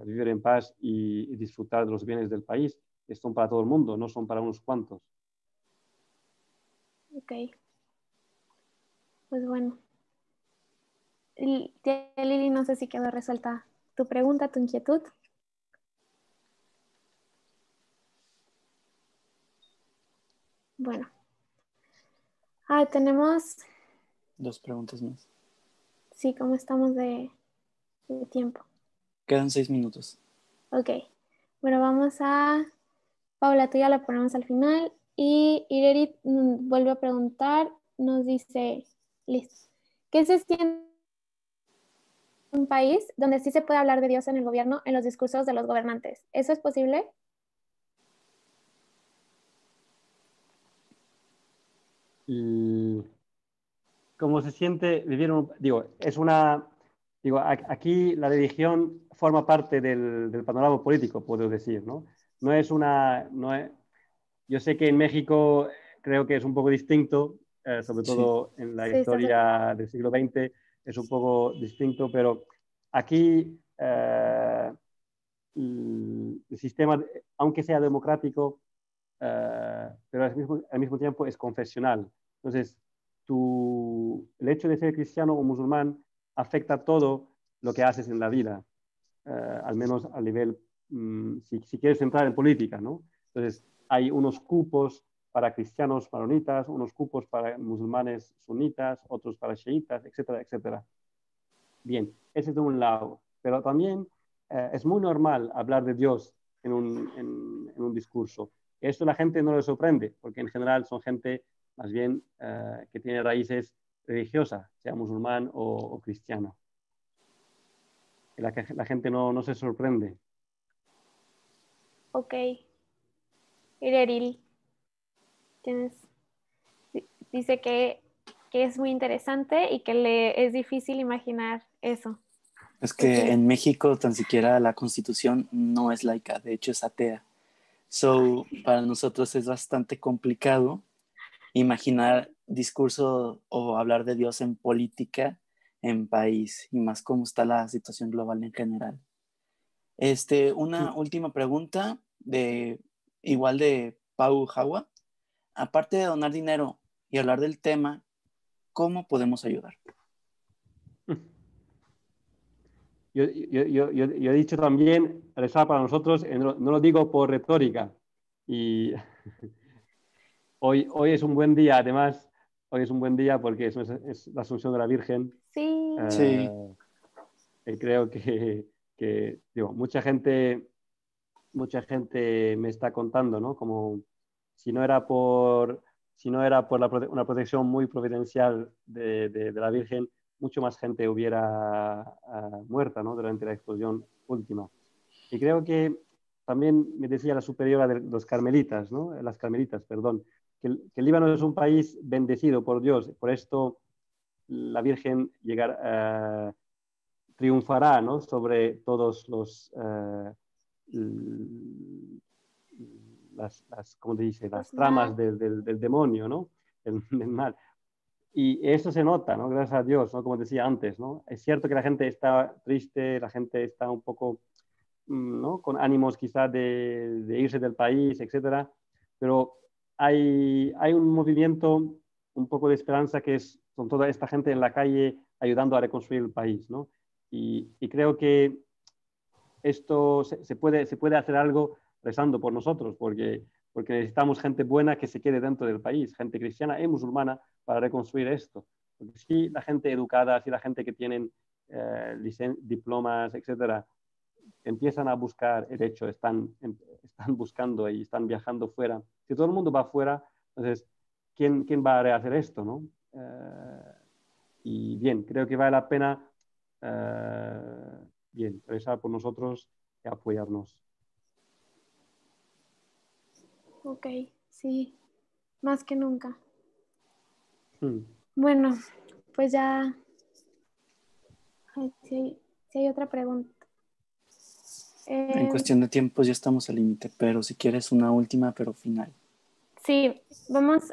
vivir en paz y disfrutar de los bienes del país, que son para todo el mundo, no son para unos cuantos. Ok. Pues bueno. Lili, no sé si quedó resuelta tu pregunta, tu inquietud. Bueno. Tenemos... 2 preguntas más. Sí, ¿cómo estamos de tiempo? Quedan 6 minutos. Ok. Bueno, vamos a... Paula, tú ya la ponemos al final. Y Ireri vuelve a preguntar, nos dice, listo, ¿qué se siente en un país donde sí se puede hablar de Dios en el gobierno, en los discursos de los gobernantes? ¿Eso es posible? Y cómo se siente vivir aquí la religión forma parte del panorama político, puedo decir, ¿no? No es yo sé que en México creo que es un poco distinto, sobre todo en la Sí, historia del siglo XX es un poco distinto, pero aquí el sistema, aunque sea democrático, pero al mismo tiempo es confesional. Entonces, el hecho de ser cristiano o musulmán afecta todo lo que haces en la vida, al menos a nivel, si quieres entrar en política, ¿no? Entonces, hay unos cupos para cristianos maronitas, unos cupos para musulmanes sunitas, otros para chiitas, etcétera, etcétera. Bien, ese es de un lado, pero también es muy normal hablar de Dios en un discurso. Esto a la gente no le sorprende, porque en general son gente más bien que tiene raíces religiosas, sea musulmán o cristiano. La gente no se sorprende. Ok. Ireril, dice que es muy interesante y que le es difícil imaginar eso. Es que en México tan siquiera la Constitución no es laica, de hecho es atea. So, para nosotros es bastante complicado imaginar discurso o hablar de Dios en política en país, y más cómo está la situación global en general. Una última pregunta igual de Pau Jawa. Aparte de donar dinero y hablar del tema, ¿cómo podemos ayudar? Yo he dicho también, rezar para nosotros, no lo digo por retórica. Y hoy es un buen día, además, hoy es un buen día porque es la Asunción de la Virgen. Sí. Sí. Creo que digo, mucha gente me está contando, ¿no? Como si no era por una protección muy providencial de la Virgen, mucho más gente hubiera muerta, ¿no?, durante la explosión última. Y creo que también me decía la superiora de los carmelitas, ¿no?, las carmelitas, perdón, que el Líbano es un país bendecido por Dios, por esto la Virgen triunfará, ¿no?, sobre todos ¿cómo te dice?, las tramas del demonio, ¿no?, del mal. Y eso se nota, ¿no?, gracias a Dios, ¿no?, como decía antes, ¿no? Es cierto que la gente está triste, la gente está un poco, ¿no?, con ánimos quizás de irse del país, etcétera, pero hay un movimiento, un poco de esperanza que es con toda esta gente en la calle ayudando a reconstruir el país, ¿no? Y creo que esto se puede hacer algo rezando por nosotros, porque necesitamos gente buena que se quede dentro del país, gente cristiana y musulmana para reconstruir esto. Porque si la gente educada, si la gente que tienen diplomas, etcétera, empiezan a buscar, de hecho están buscando y están viajando fuera. Si todo el mundo va fuera, entonces, ¿quién va a rehacer esto, no? Y bien, creo que vale la pena bien, rezar por nosotros y apoyarnos. Ok, sí, más que nunca. Hmm. Bueno, pues ya, ay, si hay otra pregunta. En cuestión de tiempos ya estamos al límite, pero si quieres una última, pero final. Sí, vamos.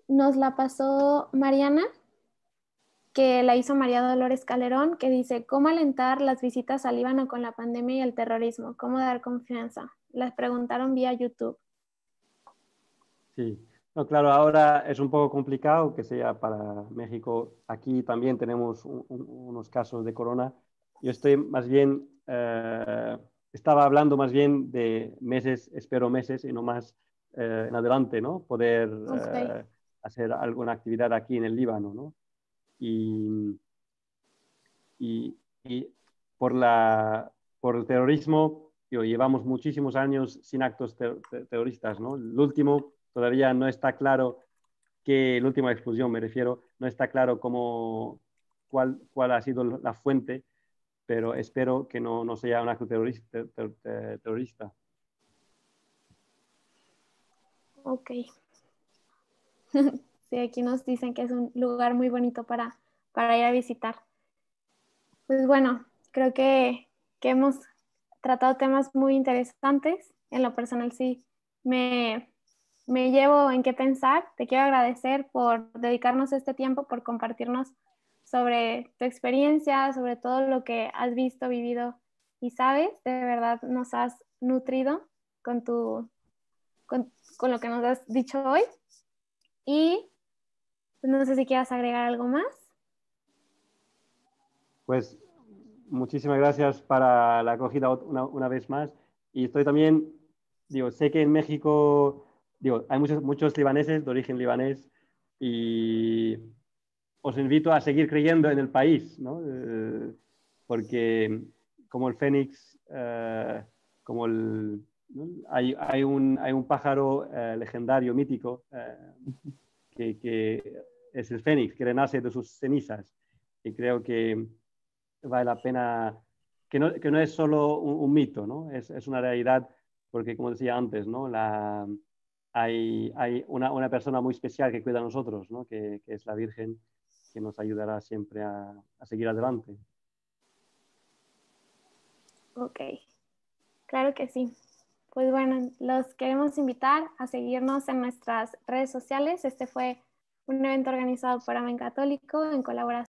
Nos la pasó Mariana, que la hizo María Dolores Calderón, que dice, ¿cómo alentar las visitas al Líbano con la pandemia y el terrorismo? ¿Cómo dar confianza? Las preguntaron vía YouTube. Sí, no, claro, ahora es un poco complicado que sea para México. Aquí también tenemos unos casos de corona. Yo estoy más bien, estaba hablando más bien de meses, espero meses y no más en adelante, ¿no? Poder Okay. hacer alguna actividad aquí en el Líbano, ¿no? Y, y por el terrorismo, llevamos muchísimos años sin actos terroristas, ¿no? El último todavía no está claro la última explosión, me refiero, no está claro cuál ha sido la fuente, pero espero que no sea un acto terrorista. Ok. Sí, aquí nos dicen que es un lugar muy bonito para ir a visitar. Pues bueno, creo que hemos tratado temas muy interesantes. En lo personal sí me llevo en qué pensar. Te quiero agradecer por dedicarnos este tiempo, por compartirnos sobre tu experiencia, sobre todo lo que has visto, vivido y sabes. De verdad nos has nutrido con, con lo que nos has dicho hoy. Y pues, no sé si quieras agregar algo más. Pues muchísimas gracias para la acogida una vez más. Y estoy también, sé que en México, hay muchos libaneses de origen libanés y os invito a seguir creyendo en el país, ¿no? Porque como el fénix, como ¿no? hay un pájaro legendario, mítico, que es el fénix, que renace de sus cenizas. Y creo que vale la pena, que no es solo un mito, ¿no? Es una realidad, porque como decía antes, ¿no? Hay una persona muy especial que cuida a nosotros, ¿no? Que es la Virgen, que nos ayudará siempre a seguir adelante. Ok, claro que sí. Pues bueno, los queremos invitar a seguirnos en nuestras redes sociales. Este fue un evento organizado por Amén Católico en colaboración